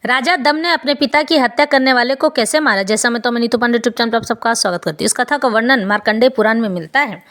राजा दम ने अपने पिता की हत्या करने वाले को कैसे मारा। जैसा मैं नीतू पांडे यूट्यूब चैनल पर आप सबका स्वागत करती हूँ। इस कथा का वर्णन मार्कंडेय पुराण में मिलता है।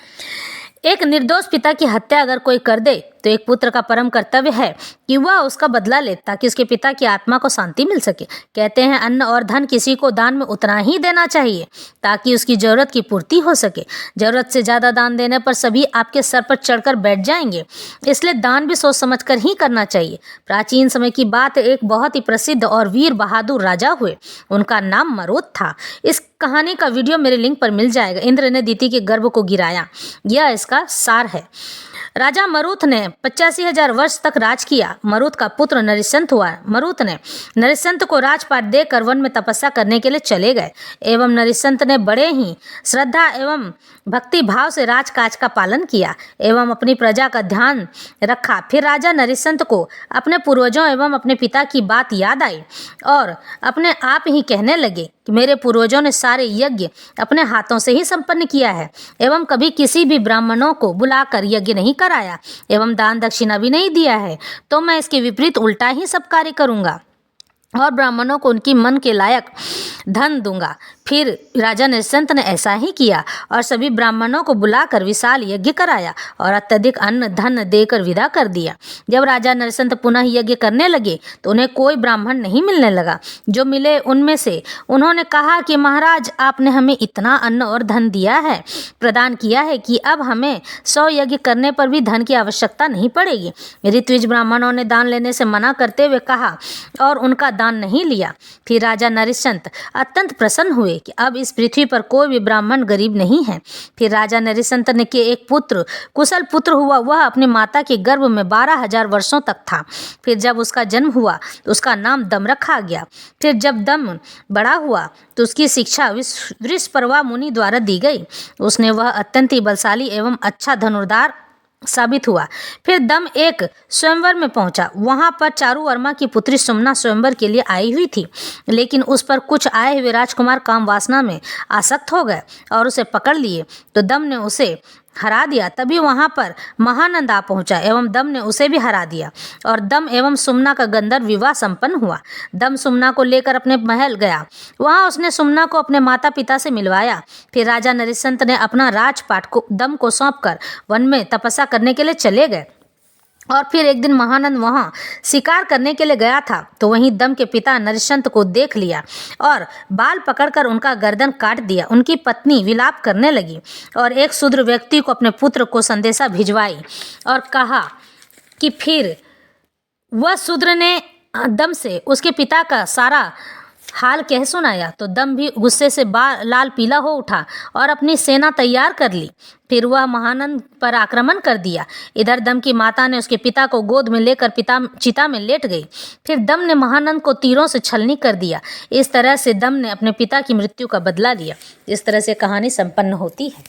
एक निर्दोष पिता की हत्या अगर कोई कर दे तो एक पुत्र का परम कर्तव्य है कि वह उसका बदला ले ताकि उसके पिता की आत्मा को शांति मिल सके। कहते हैं अन्न और धन किसी को दान में उतना ही देना चाहिए ताकि उसकी जरूरत की पूर्ति हो सके। जरूरत से ज़्यादा दान देने पर सभी आपके सर पर चढ़कर बैठ जाएंगे, इसलिए दान भी सोच समझ कर ही करना चाहिए। प्राचीन समय की बात, एक बहुत ही प्रसिद्ध और वीर बहादुर राजा हुए। उनका नाम मरुत था। इस कहानी का वीडियो मेरे लिंक पर मिल जाएगा। इंद्र ने दिति के गर्भ को गिराया, यह इसका सार है। राजा मरुत ने 85,000 वर्ष तक राज किया। मरुत का पुत्र नरिसंत हुआ। मरुत ने नरिसंत को राजपाट देकर वन में तपस्या करने के लिए चले गए एवं नरिसंत ने बड़े ही श्रद्धा एवं भक्ति भाव से राजकाज का पालन किया एवं अपनी प्रजा का ध्यान रखा। फिर राजा नरिसंत को अपने पूर्वजों एवं अपने पिता की बात याद आई और अपने आप ही कहने लगे कि मेरे पूर्वजों ने सारे यज्ञ अपने हाथों से ही संपन्न किया है एवं कभी किसी भी ब्राह्मणों को बुलाकर यज्ञ नहीं कराया एवं दान दक्षिणा भी नहीं दिया है, तो मैं इसके विपरीत उल्टा ही सब कार्य करूँगा और ब्राह्मणों को उनकी मन के लायक धन दूंगा। फिर राजा नरिसंत ने ऐसा ही किया और सभी ब्राह्मणों को बुलाकर विशाल यज्ञ कराया और अत्यधिक अन्न धन देकर विदा कर दिया। जब राजा नरिसंत पुनः यज्ञ करने लगे तो उन्हें कोई ब्राह्मण नहीं मिलने लगा। जो मिले उनमें से उन्होंने कहा कि महाराज, आपने हमें इतना अन्न और धन दिया है, प्रदान किया है कि अब हमें 100 यज्ञ करने पर भी धन की आवश्यकता नहीं पड़ेगी। ऋत्विज ब्राह्मणों ने दान लेने से मना करते हुए कहा और उनका दान नहीं लिया। फिर राजा नरिसंत अत्यंत प्रसन्न हुए कि अब इस पृथ्वी पर कोई भी ब्राह्मण गरीब नहीं है। फिर राजा नरिसंत ने के एक पुत्र कुशल पुत्र हुआ। वह अपनी माता के गर्भ में 12,000 वर्षों तक था। फिर जब उसका जन्म हुआ तो उसका नाम दम रखा गया। फिर जब दम बड़ा हुआ तो उसकी शिक्षा वृषपर्वा मुनि द्वारा दी गई। उसने वह अत्यंत ही बलशाली एवं अच्छा धनुर्धार साबित हुआ। फिर दम एक स्वयंवर में पहुंचा। वहां पर चारुवर्मा की पुत्री सुमना स्वयंवर के लिए आई हुई थी, लेकिन उस पर कुछ आए हुए राजकुमार काम वासना में आसक्त हो गए और उसे पकड़ लिए, तो दम ने उसे हरा दिया। तभी वहां पर महानंद आ पहुंचा एवं दम ने उसे भी हरा दिया और दम एवं सुमना का गंधर्व विवाह संपन्न हुआ। दम सुमना को लेकर अपने महल गया। वहां उसने सुमना को अपने माता पिता से मिलवाया। फिर राजा नरिसंत ने अपना राजपाट को दम को सौंपकर वन में तपस्या करने के लिए चले गए। और फिर एक दिन महानंद वहाँ शिकार करने के लिए गया था, तो वहीं दम के पिता नरिसंत को देख लिया और बाल पकड़कर उनका गर्दन काट दिया। उनकी पत्नी विलाप करने लगी और एक शूद्र व्यक्ति को अपने पुत्र को संदेशा भिजवाई और कहा कि फिर वह शूद्र ने दम से उसके पिता का सारा हाल कह सुनाया। तो दम भी गुस्से से लाल पीला हो उठा और अपनी सेना तैयार कर ली। फिर वह महानंद पर आक्रमण कर दिया। इधर दम की माता ने उसके पिता को गोद में लेकर चिता में लेट गई। फिर दम ने महानंद को तीरों से छलनी कर दिया। इस तरह से दम ने अपने पिता की मृत्यु का बदला लिया। इस तरह से कहानी संपन्न होती है।